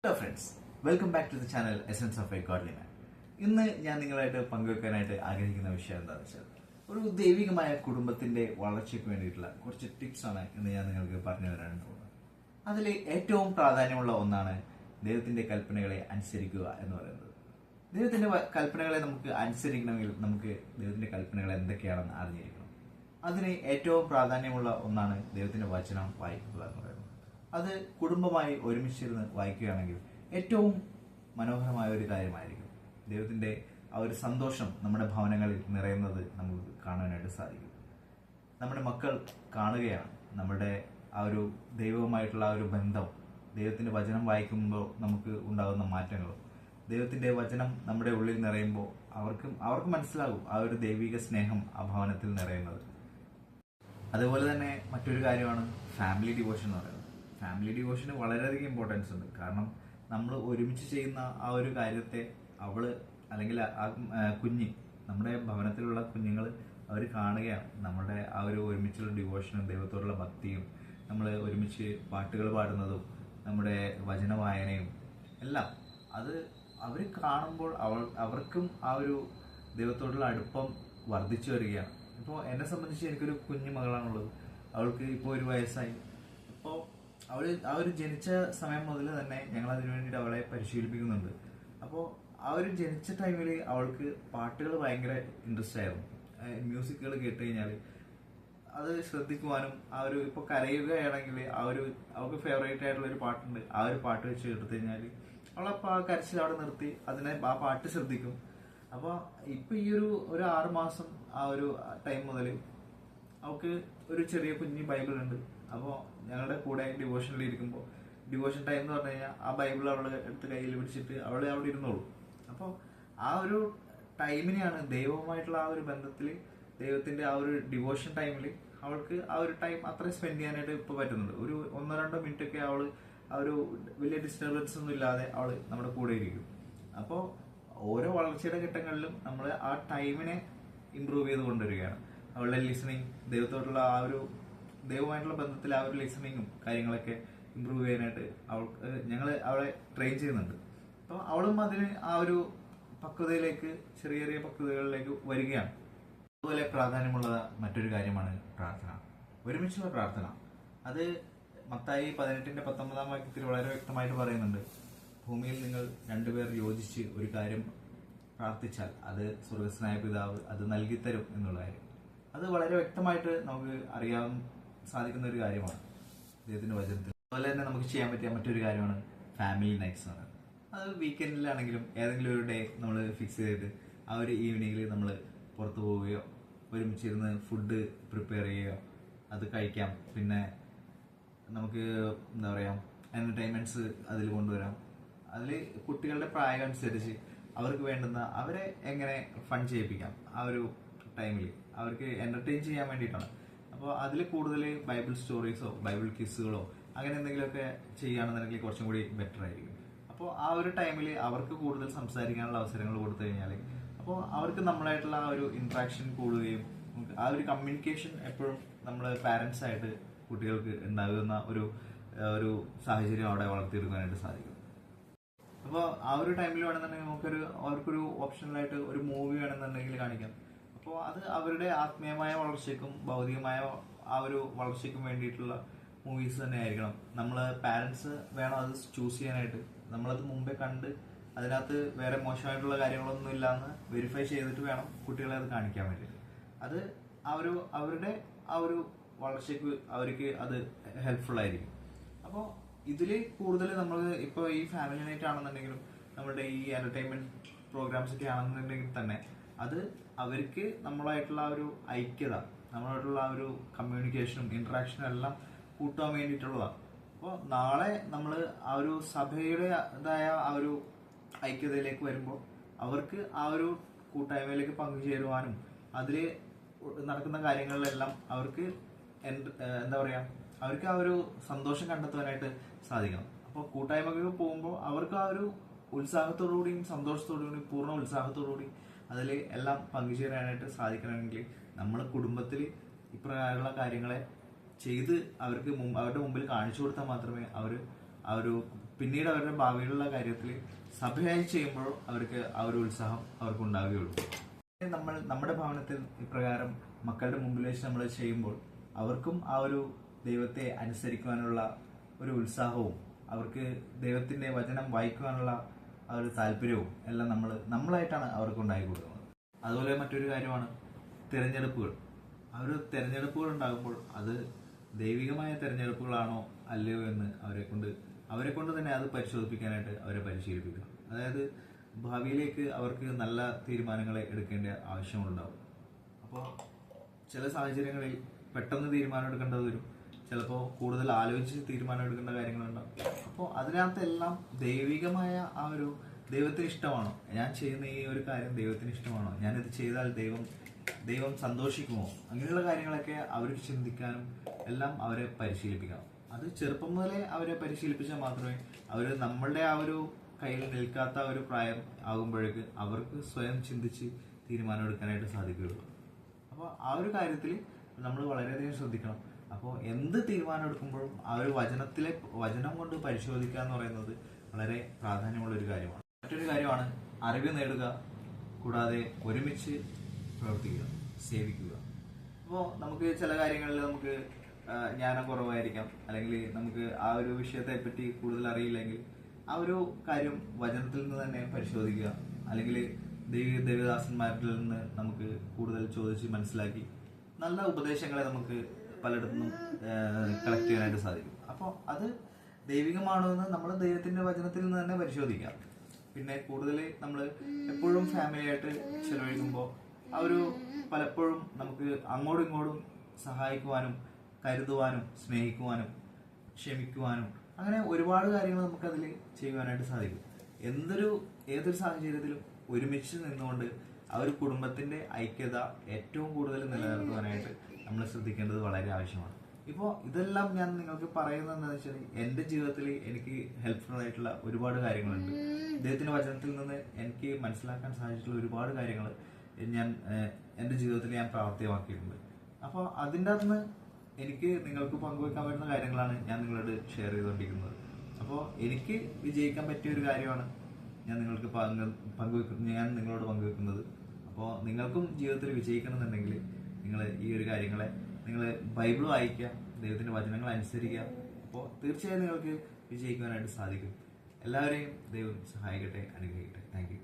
Hello friends, welcome back to the channel essence of a godly man. ഇന്ന് ഞാൻ നിങ്ങളായിട്ട് പങ്കുവെക്കാനായിട്ട് ആഗ്രഹിക്കുന്ന വിഷയം എന്താണെന്ന് വെച്ചാൽ ഒരു ദൈവികമായ കുടുംബത്തിന്റെ വളർച്ചയ്ക്ക് വേണ്ടിയിട്ടുള്ള കുറച്ച് ടിപ്സ് ആണ് ഇന്ന് ഞാൻ നിങ്ങൾക്ക് പറഞ്ഞു തരാൻ പോകുന്നത്. അതിൽ ഏറ്റവും പ്രാധാന്യമുള്ള ഒന്നാണ് ദൈവത്തിന്റെ കൽപ്പനകളെ അനുസരിക്കുക എന്ന് പറയുന്നത്. ദൈവത്തിന്റെ കൽപ്പനകളെ നമുക്ക് അനുസരിക്കണമെങ്കിൽ നമുക്ക് ദൈവത്തിന്റെ കൽപ്പനകൾ എന്തൊക്കെയാണെന്ന് അറിഞ്ഞിരിക്കണം. അതിന് ഏറ്റവും പ്രാധാന്യമുള്ള ഒന്നാണ് ദൈവത്തിന്റെ വചനം വായിക്കുക എന്ന് പറയുന്നത്. അത് കുടുംബമായി ഒരുമിച്ചിരുന്ന് വായിക്കുകയാണെങ്കിൽ ഏറ്റവും മനോഹരമായ ഒരു കാര്യമായിരിക്കും. ദൈവത്തിന്റെ ആ ഒരു സന്തോഷം നമ്മുടെ ഭവനങ്ങളിൽ നിറയുന്നത് നമുക്ക് കാണാനായിട്ട് സാധിക്കും. നമ്മുടെ മക്കൾ കാണുകയാണ് നമ്മുടെ ആ ഒരു ദൈവവുമായിട്ടുള്ള ആ ഒരു ബന്ധം. ദൈവത്തിന്റെ വചനം വായിക്കുമ്പോൾ നമുക്ക് ഉണ്ടാകുന്ന മാറ്റങ്ങൾ, ദൈവത്തിന്റെ വചനം നമ്മുടെ ഉള്ളിൽ നിറയുമ്പോൾ അവർക്ക് മനസ്സിലാകും ആ ഒരു ദൈവിക സ്നേഹം ആ ഭവനത്തിൽ നിറയുന്നത്. അതുപോലെ തന്നെ മറ്റൊരു കാര്യമാണ് ഫാമിലി ഡിവോഷൻ എന്ന് പറയുന്നത്. ഫാമിലി ഡിവോഷന് വളരെയധികം ഇമ്പോർട്ടൻസ് ഉണ്ട്. കാരണം നമ്മൾ ഒരുമിച്ച് ചെയ്യുന്ന ആ ഒരു കാര്യത്തെ അല്ലെങ്കിൽ ആ കുഞ്ഞ്, നമ്മുടെ ഭവനത്തിലുള്ള കുഞ്ഞുങ്ങൾ അവർ കാണുകയാണ് നമ്മുടെ ആ ഒരു ഒരുമിച്ചുള്ള ഡിവോഷനും ദൈവത്തോടുള്ള ഭക്തിയും, നമ്മൾ ഒരുമിച്ച് പാട്ടുകൾ പാടുന്നതും നമ്മുടെ വചന വായനയും എല്ലാം അത് അവർ കാണുമ്പോൾ അവർക്കും ആ ഒരു ദൈവത്തോടുള്ള അടുപ്പം വർദ്ധിച്ചു വരികയാണ്. ഇപ്പോൾ എന്നെ സംബന്ധിച്ച് എനിക്കൊരു കുഞ്ഞു മകളാണുള്ളത്. അവൾക്ക് ഇപ്പോൾ 1 വയസ്സായി. അപ്പോൾ ആ ഒരു ജനിച്ച സമയം മുതൽ തന്നെ ഞങ്ങൾ അതിനു വേണ്ടിയിട്ട് അവളെ പരിശീലിപ്പിക്കുന്നുണ്ട്. അപ്പോൾ ആ ഒരു ജനിച്ച ടൈമിൽ അവൾക്ക് പാട്ടുകൾ ഭയങ്കര ഇൻട്രസ്റ്റ് ആയിരുന്നു. മ്യൂസിക്കുകൾ കേട്ട് കഴിഞ്ഞാൽ അത് ശ്രദ്ധിക്കുവാനും ഇപ്പോൾ കരയുകയാണെങ്കിൽ അവൾക്ക് ഫേവറേറ്റ് ആയിട്ടുള്ള ഒരു പാട്ടുണ്ട്. ആ ഒരു പാട്ട് വെച്ച് എടുത്തു കഴിഞ്ഞാൽ അവളപ്പോൾ ആ കരച്ചിൽ അവിടെ നിർത്തി ആ പാട്ട് ശ്രദ്ധിക്കും. അപ്പോൾ ഇപ്പൊ ഈ ഒരു 6 മാസം ആ ഒരു ടൈം മുതൽ അവൾക്ക് ഒരു ചെറിയ കുഞ്ഞ് ബൈബിൾ ഉണ്ട്. അപ്പോൾ ഞങ്ങളുടെ കൂടെ ഡിവോഷനിൽ ഇരിക്കുമ്പോൾ, ഡിവോഷൻ ടൈം എന്ന് പറഞ്ഞു കഴിഞ്ഞാൽ ആ ബൈബിൾ അവള് എടുത്ത് കയ്യിൽ പിടിച്ചിട്ട് അവിടെ ഇരുന്നോളൂ. അപ്പോൾ ആ ഒരു ടൈമിനെയാണ് ദൈവവുമായിട്ടുള്ള ആ ഒരു ബന്ധത്തിൽ, ദൈവത്തിന്റെ ആ ഒരു ഡിവോഷൻ ടൈമിൽ അവൾക്ക് ആ ഒരു ടൈം അത്രയും സ്പെൻഡ് ചെയ്യാനായിട്ട് ഇപ്പോൾ പറ്റുന്നുണ്ട്. ഒരു 1-2 മിനിറ്റ് ഒക്കെ അവള് ആ ഒരു വലിയ ഡിസ്റ്റർബൻസ് ഒന്നും ഇല്ലാതെ അവള് നമ്മുടെ കൂടെ ഇരിക്കും. അപ്പോൾ ഓരോ വളർച്ചയുടെ ഘട്ടങ്ങളിലും നമ്മൾ ആ ടൈമിനെ ഇമ്പ്രൂവ് ചെയ്ത് കൊണ്ടുവരികയാണ്. അവളുടെ ലിസണിങ്, ദൈവമായിട്ടുള്ള ബന്ധത്തിൽ ആ ഒരു ലിസണിങ്ങും കാര്യങ്ങളൊക്കെ ഇമ്പ്രൂവ് ചെയ്യാനായിട്ട് ഞങ്ങൾ അവളെ ട്രെയിൻ ചെയ്യുന്നുണ്ട്. അപ്പോൾ അവളും അതിന് ആ ഒരു പക്വതയിലേക്ക്, ചെറിയ ചെറിയ പക്വതകളിലേക്ക് വരികയാണ്. അതുപോലെ പ്രാധാന്യമുള്ള മറ്റൊരു കാര്യമാണ് പ്രാർത്ഥന, ഒരുമിച്ചുള്ള പ്രാർത്ഥന. അത് മത്തായി 18:19 വളരെ വ്യക്തമായിട്ട് പറയുന്നുണ്ട്. ഭൂമിയിൽ നിങ്ങൾ 2 പേർ യോജിച്ച് ഒരു കാര്യം പ്രാർത്ഥിച്ചാൽ അത് സ്വർഗസ്വനായ പിതാവ് അത് നൽകിത്തരും എന്നുള്ള കാര്യം. അത് വളരെ വ്യക്തമായിട്ട് നമുക്ക് അറിയാൻ സാധിക്കുന്ന ഒരു കാര്യമാണ് ദൈവത്തിന്റെ വചനത്തിൽ. അതുപോലെ തന്നെ നമുക്ക് ചെയ്യാൻ പറ്റിയ മറ്റൊരു കാര്യമാണ് ഫാമിലി നൈറ്റ്സ് എന്ന് പറയുന്നത്. അത് വീക്കെൻഡിലാണെങ്കിലും ഏതെങ്കിലും ഒരു ഡേ നമ്മൾ ഫിക്സ് ചെയ്തിട്ട് ആ ഒരു ഈവനിങ്ങിൽ നമ്മൾ പുറത്തു പോവുകയോ ഒരുമിച്ചിരുന്ന് ഫുഡ് പ്രിപ്പയർ ചെയ്യുകയോ അത് കഴിക്കാം. പിന്നെ നമുക്ക് എന്താ പറയുക, എന്റർടൈൻമെന്റ്സ് അതിൽ കൊണ്ടുവരാം. അതിൽ കുട്ടികളുടെ പ്രായം അനുസരിച്ച് അവർക്ക് വേണ്ടുന്ന അവരെ എങ്ങനെ ഫൺ ചെയ്യിപ്പിക്കാം ആ ഒരു ടൈമിൽ അവർക്ക് എന്റർടൈൻ ചെയ്യാൻ വേണ്ടിയിട്ടാണ്. അപ്പോൾ അതിൽ കൂടുതൽ ബൈബിൾ സ്റ്റോറീസോ ബൈബിൾ കിസ്സുകളോ അങ്ങനെ എന്തെങ്കിലുമൊക്കെ ചെയ്യുകയാണെന്നുണ്ടെങ്കിൽ കുറച്ചും കൂടി ബെറ്റർ ആയിരിക്കും. അപ്പോൾ ആ ഒരു ടൈമിൽ അവർക്ക് കൂടുതൽ സംസാരിക്കാനുള്ള അവസരങ്ങൾ കൊടുത്തു കഴിഞ്ഞാൽ അപ്പോൾ അവർക്ക് നമ്മളായിട്ടുള്ള ആ ഒരു ഇന്ററാക്ഷൻ കൂടുകയും ആ ഒരു കമ്മ്യൂണിക്കേഷൻ എപ്പോഴും നമ്മൾ പാരന്റ്സ് ആയിട്ട് കുട്ടികൾക്ക് ഉണ്ടാകുന്ന ഒരു സാഹചര്യം അവിടെ വളർത്തിയെടുക്കാനായിട്ട് സാധിക്കും. അപ്പോൾ ആ ഒരു ടൈമിൽ വേണമെന്നുണ്ടെങ്കിൽ അവർക്കൊരു ഓപ്ഷണലായിട്ട് ഒരു മൂവി വേണമെന്നുണ്ടെങ്കിൽ കാണിക്കാം. അപ്പോൾ അത് അവരുടെ ആത്മീയമായ വളർച്ചയ്ക്കും ഭൗതികമായ ആ ഒരു വളർച്ചയ്ക്കും വേണ്ടിയിട്ടുള്ള മൂവീസ് തന്നെ ആയിരിക്കണം. നമ്മൾ പാരന്റ്സ് വേണം അത് ചൂസ് ചെയ്യാനായിട്ട്. നമ്മളത് മുമ്പേ കണ്ട് അതിനകത്ത് വേറെ മോശമായിട്ടുള്ള കാര്യങ്ങളൊന്നും ഇല്ലാന്ന് വെരിഫൈ ചെയ്തിട്ട് വേണം കുട്ടികളെ അത് കാണിക്കാൻ വേണ്ടിയിട്ട്. അത് അവരുടെ ആ ഒരു വളർച്ചയ്ക്ക് അവർക്ക് അത് ഹെൽപ്ഫുൾ ആയിരിക്കും. അപ്പോൾ ഇതിൽ കൂടുതൽ നമ്മൾ ഇപ്പോൾ ഈ ഫാമിലി നൈറ്റ് ആണെന്നുണ്ടെങ്കിലും നമ്മുടെ ഈ എന്റർടൈൻമെന്റ് പ്രോഗ്രാംസ് ഒക്കെ ആണെന്നുണ്ടെങ്കിൽ തന്നെ അത് അവർക്ക് നമ്മളായിട്ടുള്ള ആ ഒരു ഐക്യത, നമ്മളായിട്ടുള്ള ആ ഒരു കമ്മ്യൂണിക്കേഷനും ഇന്ററാക്ഷനും എല്ലാം കൂട്ടാൻ വേണ്ടിയിട്ടുള്ളതാണ്. അപ്പോൾ നാളെ നമ്മൾ ആ ഒരു സഭയുടേതായ ആ ഒരു ഐക്യതയിലേക്ക് വരുമ്പോൾ അവർക്ക് ആ ഒരു കൂട്ടായ്മയിലേക്ക് പങ്കുചേരുവാനും അതിൽ നടക്കുന്ന കാര്യങ്ങളിലെല്ലാം അവർക്ക് എന്താ പറയാ, അവർക്ക് ആ ഒരു സന്തോഷം കണ്ടെത്തുവാനായിട്ട് സാധിക്കണം. അപ്പോൾ കൂട്ടായ്മകൾ പോകുമ്പോൾ അവർക്ക് ആ ഒരു ഉത്സാഹത്തോടുകൂടിയും സന്തോഷത്തോടുകൂടിയും പൂർണ്ണ ഉത്സാഹത്തോടുകൂടി അതിൽ എല്ലാം പങ്കുചേരാനായിട്ട് സാധിക്കണമെങ്കിൽ നമ്മൾ കുടുംബത്തിൽ ഇപ്രകാരമുള്ള കാര്യങ്ങളെ ചെയ്ത് അവരുടെ മുമ്പിൽ കാണിച്ചു കൊടുത്താൽ മാത്രമേ അവർ ആ ഒരു പിന്നീട് അവരുടെ ഭാവിയിലുള്ള കാര്യത്തിൽ സഭയായി ചെയ്യുമ്പോൾ അവർക്ക് ആ ഒരു ഉത്സാഹം അവർക്ക് ഉണ്ടാവുകയുള്ളൂ. നമ്മുടെ ഭവനത്തിൽ ഇപ്രകാരം മക്കളുടെ മുമ്പിൽ വെച്ച് നമ്മൾ ചെയ്യുമ്പോൾ അവർക്കും ആ ഒരു ദൈവത്തെ അനുസരിക്കുവാനുള്ള ഒരു ഉത്സാഹവും അവർക്ക് ദൈവത്തിന്റെ വചനം വായിക്കുവാനുള്ള ആ ഒരു താല്പര്യവും എല്ലാം നമ്മളായിട്ടാണ് അവർക്ക് ഉണ്ടാക്കി കൊടുക്കുന്നത്. അതുപോലെ മറ്റൊരു കാര്യമാണ് തിരഞ്ഞെടുപ്പുകൾ. ആ ഒരു തിരഞ്ഞെടുപ്പുകൾ ഉണ്ടാകുമ്പോൾ അത് ദൈവികമായ തിരഞ്ഞെടുപ്പുകളാണോ അല്ലയോ എന്ന് അവരെ കൊണ്ട് തന്നെ അത് പരിശോധിപ്പിക്കാനായിട്ട് അവരെ പരിശീലിപ്പിക്കുക. അതായത് ഭാവിയിലേക്ക് അവർക്ക് നല്ല തീരുമാനങ്ങളെ എടുക്കേണ്ട ആവശ്യമുണ്ടാവും. അപ്പോൾ ചില സാഹചര്യങ്ങളിൽ പെട്ടെന്ന് തീരുമാനം എടുക്കേണ്ടത് വരും, ചിലപ്പോൾ കൂടുതൽ ആലോചിച്ച് തീരുമാനം എടുക്കേണ്ട കാര്യങ്ങളുണ്ടാവും. അപ്പോൾ അതിനകത്തെല്ലാം ദൈവികമായ ആ ഒരു ദൈവത്തിന് ഇഷ്ടമാണോ, ഞാൻ ചെയ്യുന്ന ഈ ഒരു കാര്യം ദൈവത്തിന് ഇഷ്ടമാണോ, ഞാനിത് ചെയ്താൽ ദൈവം സന്തോഷിക്കുമോ, അങ്ങനെയുള്ള കാര്യങ്ങളൊക്കെ അവർക്ക് ചിന്തിക്കാനും എല്ലാം അവരെ പരിശീലിപ്പിക്കണം. അത് ചെറുപ്പം മുതലേ അവരെ പരിശീലിപ്പിച്ചാൽ മാത്രമേ അവർ നമ്മളുടെ ആ ഒരു കയ്യിൽ നിൽക്കാത്ത ഒരു പ്രായം ആകുമ്പോഴേക്ക് അവർക്ക് സ്വയം ചിന്തിച്ച് തീരുമാനം എടുക്കാനായിട്ട് സാധിക്കുകയുള്ളൂ. അപ്പോൾ ആ ഒരു കാര്യത്തിൽ നമ്മൾ വളരെയധികം ശ്രദ്ധിക്കണം. അപ്പോൾ എന്ത് തീരുമാനം എടുക്കുമ്പോഴും ആ ഒരു വചനം കൊണ്ട് പരിശോധിക്കുക എന്ന് പറയുന്നത് വളരെ പ്രാധാന്യമുള്ള ഒരു കാര്യമാണ്. മറ്റൊരു കാര്യമാണ് അറിവ് നേടുക, കൂടാതെ ഒരുമിച്ച് പ്രവർത്തിക്കുക, സേവിക്കുക. അപ്പോൾ നമുക്ക് ചില കാര്യങ്ങളിൽ നമുക്ക് ജ്ഞാനം കുറവായിരിക്കാം, അല്ലെങ്കിൽ നമുക്ക് ആ ഒരു വിഷയത്തെ പറ്റി കൂടുതൽ അറിയില്ലെങ്കിൽ ആ ഒരു കാര്യം വചനത്തിൽ നിന്ന് തന്നെ പരിശോധിക്കുക, അല്ലെങ്കിൽ ദേവദാസന്മാരിൽ നിന്ന് നമുക്ക് കൂടുതൽ ചോദിച്ച് മനസ്സിലാക്കി നല്ല ഉപദേശങ്ങളെ നമുക്ക് പലയിടത്തുനിന്നും കളക്ട് ചെയ്യാനായിട്ട് സാധിക്കും. അപ്പോൾ അത് ദൈവികമാണോ എന്ന് നമ്മൾ ദൈവത്തിന്റെ വചനത്തിൽ നിന്ന് തന്നെ പരിശോധിക്കാം. പിന്നെ കൂടുതൽ നമ്മൾ എപ്പോഴും ഫാമിലിയായിട്ട് ചെലവഴിക്കുമ്പോൾ ആ ഒരു പലപ്പോഴും നമുക്ക് അങ്ങോട്ടും ഇങ്ങോട്ടും സഹായിക്കുവാനും കരുതുവാനും സ്നേഹിക്കുവാനും ക്ഷമിക്കുവാനും അങ്ങനെ ഒരുപാട് കാര്യങ്ങൾ നമുക്കതിൽ ചെയ്യുവാനായിട്ട് സാധിക്കും. ഏതൊരു സാഹചര്യത്തിലും ഒരുമിച്ച് നിന്നുകൊണ്ട് ആ ഒരു കുടുംബത്തിന്റെ ഐക്യത ഏറ്റവും കൂടുതൽ നിലനിർത്തുവാനായിട്ട് നമ്മൾ ശ്രദ്ധിക്കേണ്ടത് വളരെ ആവശ്യമാണ്. ഇപ്പോൾ ഇതെല്ലാം ഞാൻ നിങ്ങൾക്ക് പറയുന്നത് എന്താണെന്ന് വെച്ചാൽ എൻ്റെ ജീവിതത്തിൽ എനിക്ക് ഹെൽപ്ഫുൾ ആയിട്ടുള്ള ഒരുപാട് കാര്യങ്ങളുണ്ട്. ദൈവത്തിന്റെ വചനത്തിൽ നിന്ന് എനിക്ക് മനസ്സിലാക്കാൻ സാധിച്ചിട്ടുള്ള ഒരുപാട് കാര്യങ്ങൾ എൻ്റെ ജീവിതത്തിൽ ഞാൻ പ്രാവർത്തികമാക്കിയിട്ടുണ്ട്. അപ്പോൾ അതിൻ്റെ അകത്തുനിന്ന് എനിക്ക് നിങ്ങൾക്ക് പങ്കുവെക്കാൻ പറ്റുന്ന കാര്യങ്ങളാണ് ഞാൻ നിങ്ങളോട് ഷെയർ ചെയ്തുകൊണ്ടിരിക്കുന്നത്. അപ്പോൾ എനിക്ക് വിജയിക്കാൻ പറ്റിയ ഒരു കാര്യമാണ് ഞാൻ നിങ്ങളോട് പങ്കുവെക്കുന്നത്. അപ്പോൾ നിങ്ങൾക്കും ജീവിതത്തിൽ വിജയിക്കണമെന്നുണ്ടെങ്കിൽ നിങ്ങൾ ഈ ഒരു കാര്യങ്ങളെ നിങ്ങൾ ബൈബിൾ വായിക്കുക, ദൈവത്തിന്റെ വചനങ്ങൾ അനുസരിക്കുക. അപ്പോൾ തീർച്ചയായും നിങ്ങൾക്ക് വിജയിക്കുവാനായിട്ട് സാധിക്കും. എല്ലാവരെയും ദൈവം സഹായിക്കട്ടെ, അനുഗ്രഹിക്കട്ടെ. Thank you.